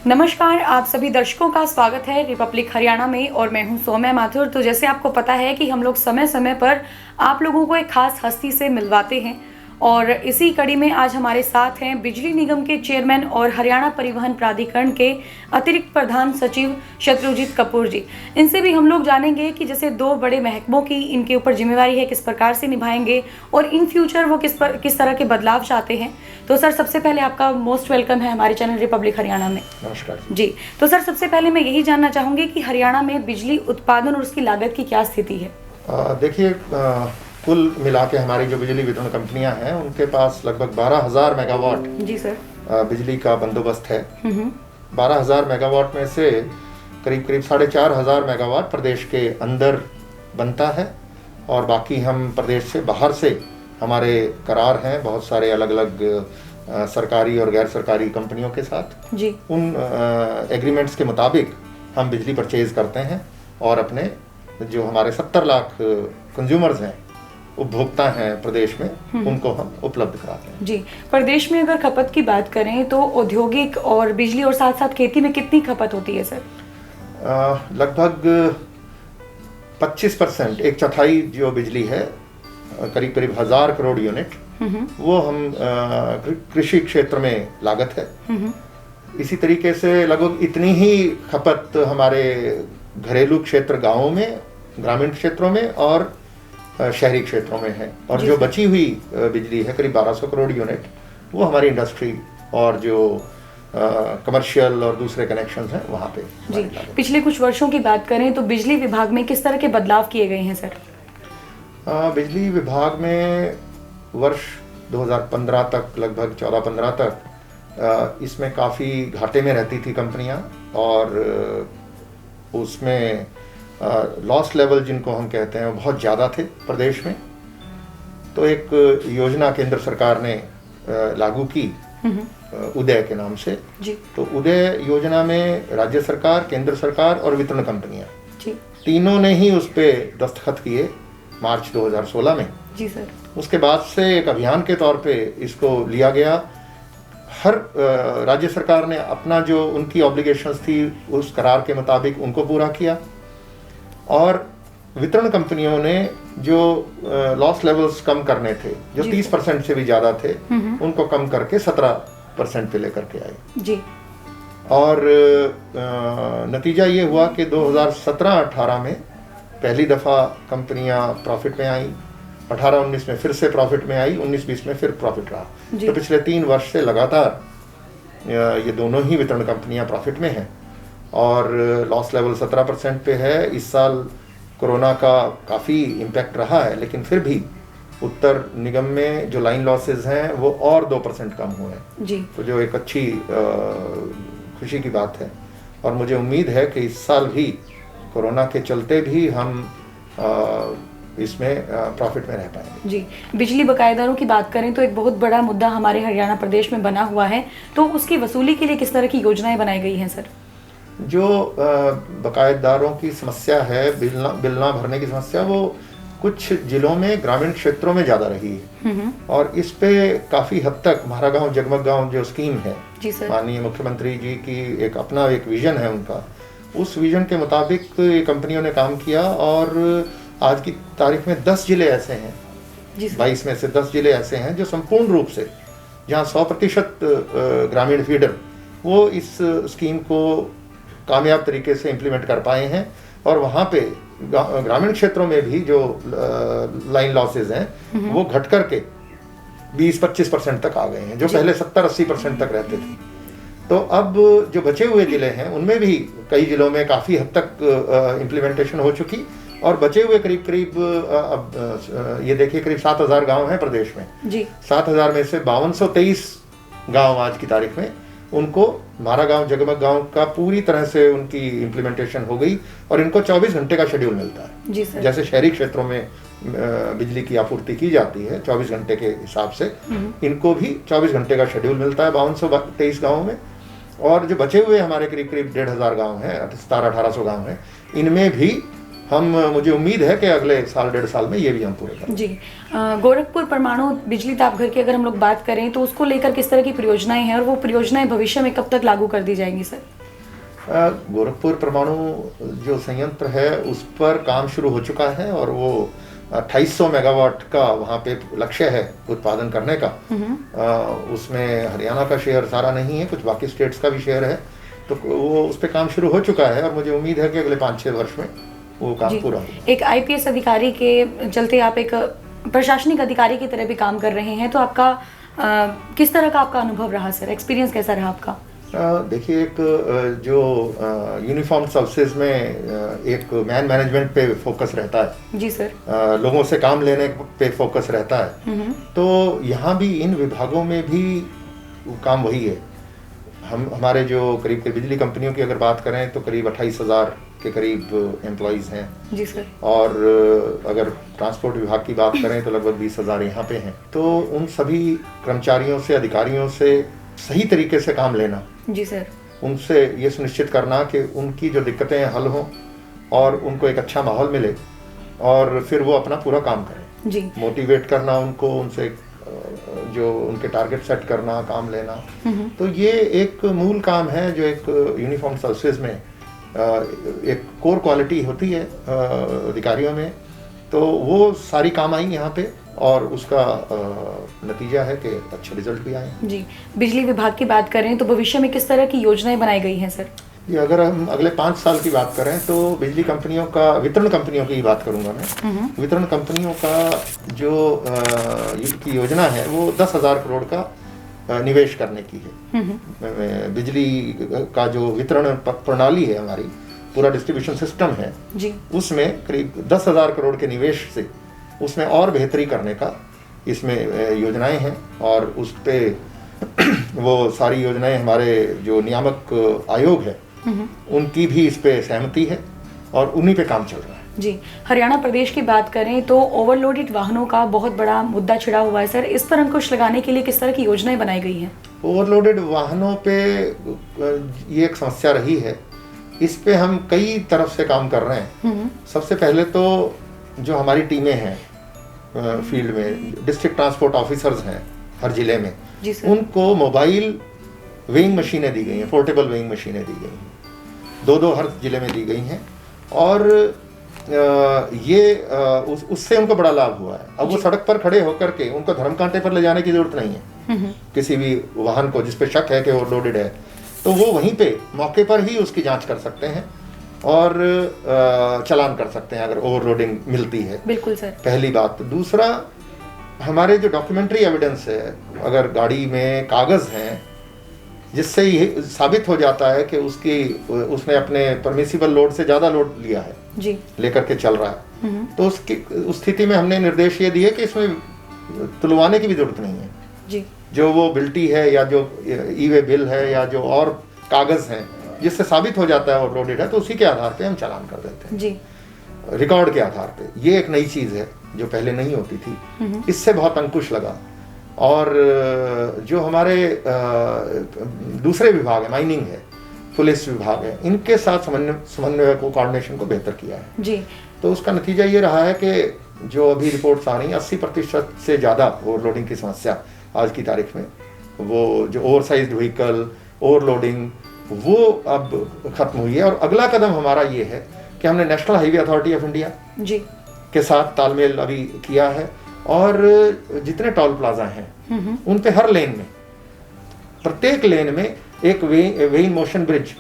नमस्कार, आप सभी दर्शकों का स्वागत है रिपब्लिक हरियाणा में और मैं हूं सौम्या माथुर। तो जैसे आपको पता है कि हम लोग समय समय पर आप लोगों को एक खास हस्ती से मिलवाते हैं और इसी कड़ी में आज हमारे साथ हैं बिजली निगम के चेयरमैन और हरियाणा परिवहन प्राधिकरण के अतिरिक्त प्रधान सचिव शत्रुजीत कपूर जी। इनसे भी हम लोग जानेंगे कि जैसे दो बड़े महकमों की इनके ऊपर जिम्मेवारी है, किस प्रकार से निभाएंगे और इन फ्यूचर वो किस तरह के बदलाव चाहते हैं। तो सर, सबसे पहले आपका मोस्ट वेलकम है हमारे चैनल रिपब्लिक हरियाणा में। नमस्कार जी। तो सर, सबसे पहले मैं यही जानना चाहूँगी कि हरियाणा में बिजली उत्पादन और उसकी लागत की क्या स्थिति है। देखिए, कुल मिला के हमारी जो बिजली वितरण कंपनियां हैं उनके पास लगभग 12,000 मेगावाट जी सर बिजली का बंदोबस्त है। 12,000 मेगावाट में से करीब 4,500 मेगावाट प्रदेश के अंदर बनता है और बाकी हम प्रदेश से बाहर से हमारे करार हैं बहुत सारे अलग अलग सरकारी और गैर सरकारी कंपनियों के साथ जी। उन एग्रीमेंट्स के मुताबिक हम बिजली परचेज करते हैं और अपने जो हमारे 70 लाख कंज्यूमर्स हैं, उपभोक्ता हैं प्रदेश में, उनको हम उपलब्ध कराते हैं। जी। प्रदेश में अगर खपत की बात करें तो औद्योगिक और बिजली और साथ साथ खेती में कितनी खपत होती है सर? लगभग 25%, एक चौथाई जो बिजली है, करीब 1,000 करोड़ यूनिट, वो हम कृषि क्षेत्र में लागत है। इसी तरीके से लगभग इतनी ही खपत हमारे घरेलू क्षेत्र गांवों में, ग्रामीण क्षेत्रों में और शहरी क्षेत्रों में है। और जो बची हुई बिजली है करीब 1,200 करोड़ यूनिट, वो हमारी इंडस्ट्री और जो कमर्शियल और दूसरे कनेक्शंस हैं वहाँ पे। जी। पिछले कुछ वर्षों की बात करें तो बिजली विभाग में किस तरह के बदलाव किए गए हैं सर? बिजली विभाग में वर्ष 2015 तक, लगभग 14-15 तक इसमें काफ़ी घाटे में रहती थी कंपनियां और उसमें लॉस लेवल जिनको हम कहते हैं वो बहुत ज़्यादा थे प्रदेश में। तो एक योजना केंद्र सरकार ने लागू की उदय के नाम से जी। तो उदय योजना में राज्य सरकार, केंद्र सरकार और वितरण कंपनियां तीनों ने ही उस पर दस्तखत किए मार्च 2016 में। जी सर। उसके बाद से एक अभियान के तौर पे इसको लिया गया। हर राज्य सरकार ने अपना जो उनकी ऑब्लिगेशंस थी उस करार के मुताबिक उनको पूरा किया और वितरण कंपनियों ने जो लॉस लेवल्स कम करने थे, जो 30% से भी ज़्यादा थे, उनको कम करके 17% पे लेकर के आए जी। और नतीजा ये हुआ कि 2017-18 में पहली दफ़ा कंपनियां प्रॉफिट में आई, 18-19 में फिर से प्रॉफिट में आई, 19-20 में फिर प्रॉफिट रहा। तो पिछले 3 वर्ष से लगातार ये दोनों ही वितरण कंपनियां प्रॉफिट में हैं और लॉस लेवल 17% पे है। इस साल कोरोना का काफ़ी इम्पैक्ट रहा है, लेकिन फिर भी उत्तर निगम में जो लाइन लॉसेज हैं वो और 2% कम हुए हैं जी। तो जो एक अच्छी खुशी की बात है और मुझे उम्मीद है कि इस साल भी कोरोना के चलते भी हम इसमें प्रॉफिट में रह पाएंगे जी। बिजली बकायेदारों की बात करें तो एक बहुत बड़ा मुद्दा हमारे हरियाणा प्रदेश में बना हुआ है, तो उसकी वसूली के लिए किस तरह की योजनाएं बनाई गई हैं सर? जो बकायेदारों की समस्या है, बिल ना भरने की समस्या, वो कुछ जिलों में, ग्रामीण क्षेत्रों में ज़्यादा रही है और इस पे काफ़ी हद तक हमारा गाँव जगमग गाँव जो स्कीम है, माननीय मुख्यमंत्री जी की एक विजन है उनका, उस विजन के मुताबिक कंपनियों ने काम किया और आज की तारीख में 10 जिले ऐसे हैं, 22 में से 10 जिले ऐसे हैं जो संपूर्ण रूप से, जहां 100% ग्रामीण फीडर वो इस स्कीम को कामयाब तरीके से इम्प्लीमेंट कर पाए हैं और वहाँ पे ग्रामीण क्षेत्रों में भी जो लाइन लॉसेज हैं वो घट करके 20-25% तक आ गए हैं, जो पहले 70-80% तक रहते थे। तो अब जो बचे हुए जिले हैं उनमें भी कई जिलों में काफ़ी हद तक इम्प्लीमेंटेशन हो चुकी और बचे हुए करीब अब ये देखिए करीब 7,000 गांव हैं प्रदेश में जी। 7,000 में से 5223 गांव आज की तारीख में उनको हमारा गांव जगमग गांव का पूरी तरह से उनकी इम्प्लीमेंटेशन हो गई और इनको 24 घंटे का शेड्यूल मिलता है जी सर। जैसे शहरी क्षेत्रों में बिजली की आपूर्ति की जाती है 24 घंटे के हिसाब से, इनको भी 24 घंटे का शेड्यूल मिलता है 5223 गाँवों में। और जो बचे हुए हमारे करीब 1,500 गाँव हैं, 1700-1800 गाँव हैं, इनमें भी मुझे उम्मीद है कि अगले साल 1.5 साल में ये भी हम पूरे करेंगे जी। गोरखपुर परमाणु बिजली ताप घर की अगर हम लोग बात करें तो उसको लेकर किस तरह की परियोजनाएं हैं और वो परियोजनाएं भविष्य में कब तक लागू कर दी जाएंगी सर? गोरखपुर परमाणु जो संयंत्र है उस पर काम शुरू हो चुका है और वो 2800 मेगावाट का वहाँ पे लक्ष्य है उत्पादन करने का। उसमें हरियाणा का शेयर सारा नहीं है, कुछ बाकी स्टेट्स का भी शेयर है, तो वो उस पर काम शुरू हो चुका है और मुझे उम्मीद है कि अगले 5-6 वर्ष में वो काम पूरा होगा। एक आईपीएस अधिकारी के चलते आप एक प्रशासनिक अधिकारी की तरह भी काम कर रहे हैं, तो आपका किस तरह का आपका अनुभव रहा सर, एक्सपीरियंस कैसा रहा आपका? देखिए, एक जो यूनिफॉर्म सर्विसेज में एक मैनेजमेंट पे फोकस रहता है जी सर, लोगों से काम लेने पे फोकस रहता है, तो यहाँ भी इन विभागों में भी काम वही है। हमारे जो करीब बिजली कंपनियों की अगर बात करें तो करीब 28,000 के करीब एम्प्लॉइज़ हैं जी सर, और अगर ट्रांसपोर्ट विभाग की बात करें तो लगभग 20,000 यहाँ पे हैं। तो उन सभी कर्मचारियों से, अधिकारियों से सही तरीके से काम लेना जी सर, उनसे ये सुनिश्चित करना कि उनकी जो दिक्कतें हल हों और उनको एक अच्छा माहौल मिले और फिर वो अपना पूरा काम करें जी, मोटिवेट करना उनको, उनसे जो उनके टारगेट सेट करना, काम लेना। तो ये एक मूल काम है जो एक यूनिफॉर्म सर्विसेज में एक कोर क्वालिटी होती है अधिकारियों में, तो वो सारी काम आई यहाँ पे और उसका नतीजा है कि अच्छे रिजल्ट भी आए। जी, बिजली विभाग की बात करें तो भविष्य में किस तरह की योजनाएं बनाई गई हैं सर? जी, अगर हम अगले 5 साल की बात करें तो बिजली कंपनियों का, वितरण कंपनियों की बात करूंगा मैं, वितरण कंपनियों का जो की योजना है वो 10,000 करोड़ का निवेश करने की है। बिजली का जो वितरण प्रणाली है हमारी, पूरा डिस्ट्रीब्यूशन सिस्टम है जी, उसमें करीब 10,000 करोड़ के निवेश से उसमें और बेहतरी करने का इसमें योजनाएं हैं और उस पे वो सारी योजनाएं हमारे जो नियामक आयोग है उनकी भी इस पे सहमति है और उन्हीं पे काम चल रहा है। जी, हरियाणा प्रदेश की बात करें तो ओवरलोडेड वाहनों का बहुत बड़ा मुद्दा छिड़ा हुआ है सर, इस पर अंकुश लगाने के लिए किस तरह की योजनाएं बनाई गई हैं? ओवरलोडेड वाहनों पे ये एक समस्या रही है, इस पे हम कई तरफ से काम कर रहे हैं। सबसे पहले तो जो हमारी टीमें हैं फील्ड में, डिस्ट्रिक्ट ट्रांसपोर्ट ऑफिसर्स हैं हर जिले में, उनको मोबाइल वेइंग मशीनें दी गई हैं, पोर्टेबल वेइंग मशीनें दी गई हैं, 2-2 हर जिले में दी गई हैं और उससे उनको बड़ा लाभ हुआ है। अब वो सड़क पर खड़े होकर के उनको धर्म कांटे पर ले जाने की जरूरत नहीं है। किसी भी वाहन को जिस पे शक है कि ओवरलोडेड है तो वो वहीं पे मौके पर ही उसकी जांच कर सकते हैं और चालान कर सकते हैं अगर ओवरलोडिंग मिलती है। बिल्कुल सर, पहली बात। दूसरा, हमारे जो डॉक्यूमेंट्री एविडेंस है, अगर गाड़ी में कागज हैं जिससे ये साबित हो जाता है कि उसने अपने परमिसिबल लोड से ज़्यादा लोड लिया है जी, लेकर के चल रहा है, तो उस स्थिति में हमने निर्देश ये दिए कि इसमें तुलवाने की भी जरूरत नहीं है जी। जो वो बिल्टी है या जो ई-वे बिल है या जो और कागज हैं जिससे साबित हो जाता है ओवरलोडेड है, तो उसी के आधार पे हम चालान कर देते हैं जी, रिकॉर्ड के आधार पे। ये एक नई चीज़ है जो पहले नहीं होती थी, इससे बहुत अंकुश लगा। और जो हमारे दूसरे विभाग है, माइनिंग है, पुलिस विभाग है, इनके साथ समन्वय को, कोऑर्डिनेशन को बेहतर किया है जी। तो उसका नतीजा ये रहा है कि जो अभी रिपोर्ट्स आ रही हैं 80% से ज़्यादा ओवरलोडिंग की समस्या आज की तारीख में, वो जो ओवरसाइज्ड व्हीकल, ओवरलोडिंग, वो अब खत्म हुई है। और अगला कदम हमारा ये है कि हमने national highway authority of India ji के साथ तालमेल अभी किया है और जितने टोल प्लाजा हैं उन पे हर लेन में, प्रत्येक लेन में एक वेइंग मोशन ब्रिज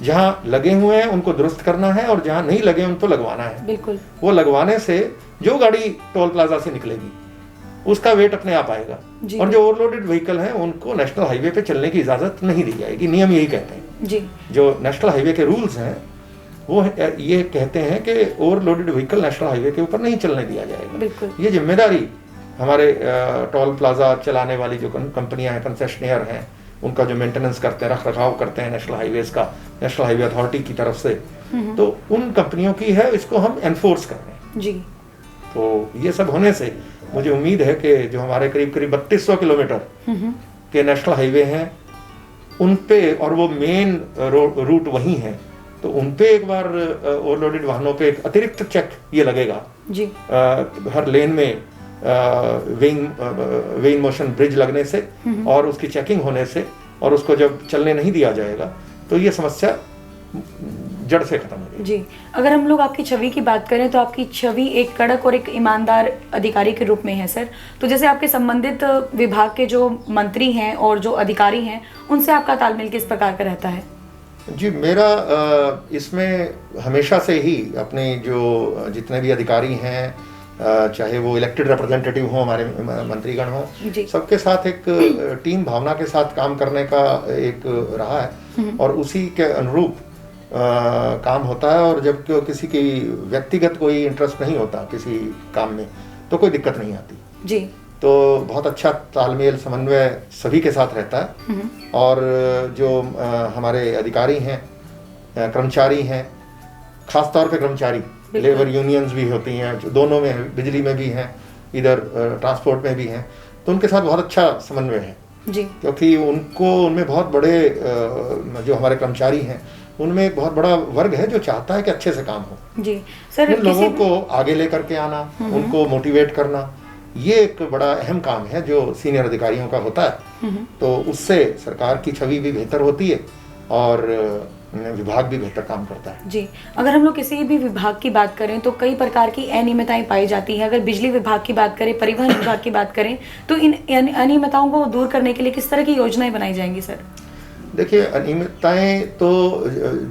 जहाँ लगे हुए हैं उनको दुरुस्त करना है और जहाँ नहीं लगे उनको लगवाना है। बिल्कुल। वो लगवाने से जो गाड़ी टोल प्लाजा से निकलेगी उसका वेट अपने आप आएगा और जो ओवरलोडेड व्हीकल है उनको नेशनल हाईवे पे चलने की इजाजत नहीं दी जाएगी। नियम यही कहते हैं जी। जो नेशनल हाईवे के रूल्स हैं वो ये कहते हैं कि ओवरलोडेड व्हीकल नेशनल हाईवे के ऊपर नहीं चलने दिया जाएगा। ये जिम्मेदारी हमारे टोल प्लाजा चलाने वाली जो कंपनियां हैं, कंसेशनियर हैं, उनका जो मेंटेनेंस करते हैं, रख रखाव करते हैं नेशनल हाईवेज का, नेशनल हाईवे अथॉरिटी की तरफ से, तो उन कंपनियों की है, इसको हम एनफोर्स कर रहे हैं जी। तो ये सब होने से मुझे उम्मीद है कि जो हमारे करीब 3200 किलोमीटर के नेशनल हाईवे हैं उन पे, और वो मेन रूट वही है, तो उन पे एक बार ओवरलोडेड वाहनों पे एक अतिरिक्त चेक ये लगेगा जी। हर लेन में वेइंग मोशन ब्रिज लगने से और उसकी चेकिंग होने से, और उसको जब चलने नहीं दिया जाएगा तो ये समस्या जड़ से खत्म हो जाएगी। जी, अगर हम लोग आपकी छवि की बात करें तो आपकी छवि एक कड़क और एक ईमानदार अधिकारी के रूप में है सर। तो जैसे आपके संबंधित विभाग के जो मंत्री हैं और जो अधिकारी हैं, उनसे आपका तालमेल किस प्रकार का रहता है? जी, मेरा इसमें हमेशा से ही अपने जो जितने भी अधिकारी हैं, चाहे वो इलेक्टेड रिप्रेजेंटेटिव हों, हमारे मंत्रीगण हों, सबके साथ एक टीम भावना के साथ काम करने का एक रहा है और उसी के अनुरूप काम होता है। और जब किसी की व्यक्तिगत कोई इंटरेस्ट नहीं होता किसी काम में तो कोई दिक्कत नहीं आती जी। तो बहुत अच्छा तालमेल समन्वय सभी के साथ रहता है। और जो हमारे अधिकारी हैं, कर्मचारी हैं, खास तौर पे कर्मचारी, लेबर यूनियंस भी होती हैं, जो दोनों में, बिजली में भी हैं, इधर ट्रांसपोर्ट में भी हैं, तो उनके साथ बहुत अच्छा समन्वय है जी। क्योंकि उनमें बहुत बड़े जो हमारे कर्मचारी हैं उनमें एक बहुत बड़ा वर्ग है जो चाहता है कि अच्छे से काम हो जी। सर, उन लोगों को आगे लेकर के आना, उनको मोटिवेट करना, ये एक बड़ा अहम काम है जो सीनियर अधिकारियों का होता है। तो उससे सरकार की छवि भी बेहतर होती है और विभाग भी बेहतर काम करता है जी। अगर हम लोग किसी भी विभाग की बात करें तो कई प्रकार की अनियमितताएं पाई जाती हैं। अगर बिजली विभाग की बात करें, परिवहन विभाग की बात करें, तो इन अनियमितताओं को दूर करने के लिए किस तरह की योजनाएं बनाई जाएंगी सर? देखिए, अनियमितताएं तो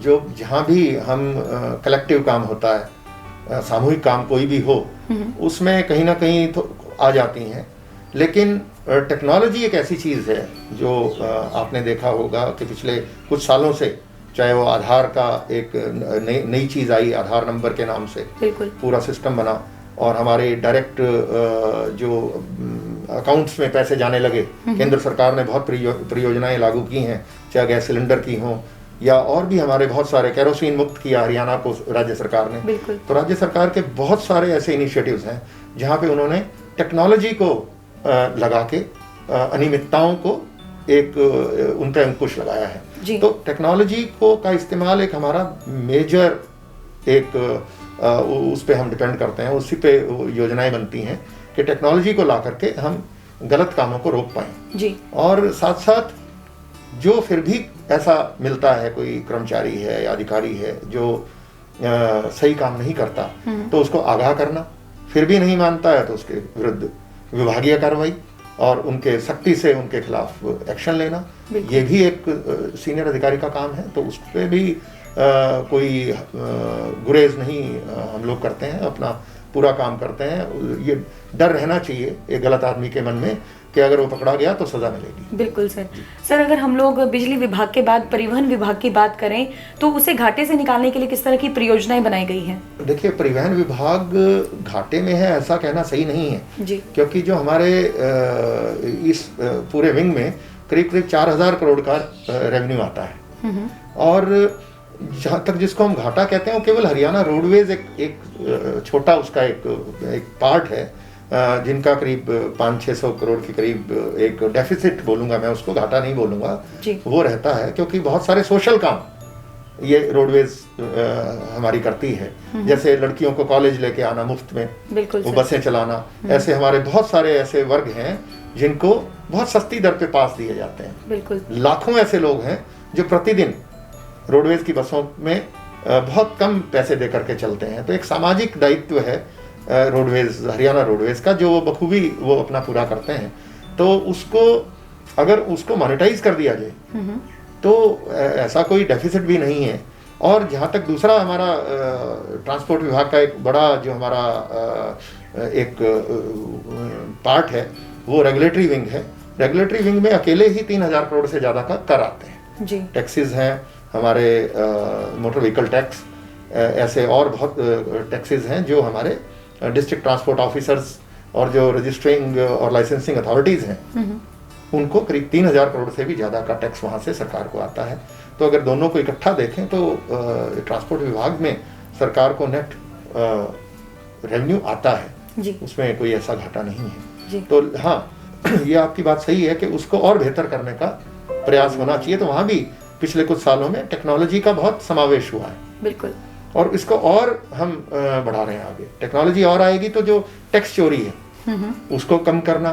जो जहाँ भी हम कलेक्टिव काम होता है, सामूहिक काम कोई भी हो, उसमें कहीं ना कहीं तो आ जाती हैं। लेकिन टेक्नोलॉजी एक ऐसी चीज़ है जो आपने देखा होगा कि पिछले कुछ सालों से, चाहे वो आधार का एक नई चीज़ आई, आधार नंबर के नाम से पूरा सिस्टम बना और हमारे डायरेक्ट जो अकाउंट्स में पैसे जाने लगे, केंद्र सरकार ने बहुत परियोजनाएं लागू की हैं, चाहे गैस सिलेंडर की हों या और भी हमारे बहुत सारे, केरोसिन मुक्त किया हरियाणा को राज्य सरकार ने। तो राज्य सरकार के बहुत सारे ऐसे इनिशिएटिव्स हैं जहाँ पे उन्होंने टेक्नोलॉजी को लगा के अनियमितताओं को एक उन पे अंकुश लगाया है। तो टेक्नोलॉजी को का इस्तेमाल एक हमारा मेजर एक उस पे हम डिपेंड करते हैं, उसी पे योजनाएं बनती हैं कि टेक्नोलॉजी को ला करके हम गलत कामों को रोक पाएं जी। और साथ साथ जो फिर भी ऐसा मिलता है, कोई कर्मचारी है या अधिकारी है जो सही काम नहीं करता, तो उसको आगाह करना, फिर भी नहीं मानता है तो उसके विरुद्ध विभागीय कार्रवाई और उनके सख्ती से उनके खिलाफ एक्शन लेना, ये भी एक सीनियर अधिकारी का काम है। तो उस पर भी कोई गुरेज नहीं हम लोग करते हैं, अपना पूरा काम करते हैं। ये डर रहना चाहिए एक गलत आदमी के मन में कि अगर वो पकड़ा गया तो सजा मिलेगी। बिल्कुल सर। सर, अगर हम लोग बिजली विभाग के बाद परिवहन विभाग की बात करें तो उसे घाटे से निकालने के लिए किस तरह की परियोजनाएं बनाई गई हैं? देखिए, परिवहन विभाग घाटे में है ऐसा कहना सही नहीं है जी। क्योंकि जो हमारे इस पूरे विंग में करीब करीब 4000 करोड़ का रेवेन्यू आता है और जहाँ तक जिसको हम घाटा कहते हैं वो केवल हरियाणा रोडवेज एक छोटा उसका एक पार्ट है, जिनका करीब 500-600 करोड़ के करीब एक डेफिसिट बोलूँगा मैं, उसको घाटा नहीं बोलूँगा, वो रहता है। क्योंकि बहुत सारे सोशल काम ये रोडवेज हमारी करती है, जैसे लड़कियों को कॉलेज लेके आना मुफ्त में, वो बसें चलाना, ऐसे हमारे बहुत सारे ऐसे वर्ग हैं जिनको बहुत सस्ती दर पे पास दिए जाते हैं। लाखों ऐसे लोग हैं जो प्रतिदिन रोडवेज की बसों में बहुत कम पैसे दे करके चलते हैं। तो एक सामाजिक दायित्व है रोडवेज, हरियाणा रोडवेज का, जो वो बखूबी वो अपना पूरा करते हैं। तो उसको अगर उसको मोनेटाइज कर दिया जाए तो ऐसा कोई डेफिसिट भी नहीं है। और जहाँ तक दूसरा हमारा ट्रांसपोर्ट विभाग का एक बड़ा जो हमारा एक पार्ट है वो रेगुलेटरी विंग है। रेगुलेटरी विंग में अकेले ही 3000 करोड़ से ज़्यादा का कर आते हैं जी। टैक्सेस हैं हमारे, मोटर व्हीकल टैक्स, ऐसे और बहुत टैक्सेस हैं जो हमारे डिस्ट्रिक्ट ट्रांसपोर्ट ऑफिसर्स और जो रजिस्टरिंग और लाइसेंसिंग अथॉरिटीज़ हैं उनको करीब 3000 करोड़ से भी ज़्यादा का टैक्स वहाँ से सरकार को आता है। तो अगर दोनों को इकट्ठा देखें तो ट्रांसपोर्ट विभाग में सरकार को नेट रेवेन्यू आता है जी। उसमें कोई ऐसा घाटा नहीं है जी। तो हाँ, ये आपकी बात सही है कि उसको और बेहतर करने का प्रयास होना चाहिए। तो वहाँ भी पिछले कुछ सालों में टेक्नोलॉजी का बहुत समावेश हुआ है। बिल्कुल। और इसको और हम बढ़ा रहे हैं आगे। टेक्नोलॉजी और आएगी तो जो टैक्स चोरी है उसको कम करना,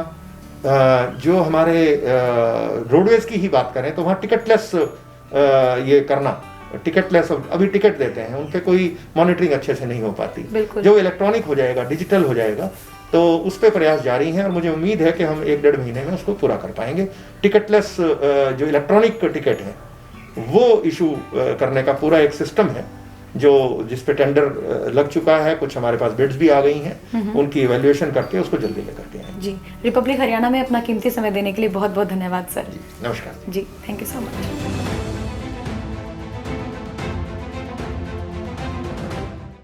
जो हमारे रोडवेज की ही बात करें तो वहाँ टिकटलेस ये करना, टिकटलेस, अभी टिकट देते हैं, उन पे कोई मॉनिटरिंग अच्छे से नहीं हो पाती। बिल्कुल। जो इलेक्ट्रॉनिक हो जाएगा, डिजिटल हो जाएगा, तो उस पे प्रयास जारी हैं और मुझे उम्मीद है कि हम 1-1.5 महीने में उसको पूरा कर पाएंगे। टिकटलेस जो इलेक्ट्रॉनिक टिकट है वो इशू करने का पूरा एक सिस्टम है जिस पे टेंडर लग चुका है, कुछ हमारे पास बिड्स भी आ गई हैं, उनकी इवैल्यूएशन करके उसको जल्दी लेकर के आएंगे। जी, रिपब्लिक हरियाणा में अपना कीमती समय देने के लिए बहुत बहुत धन्यवाद सर। जी, नमस्कार। जी, थैंक यू सो मच।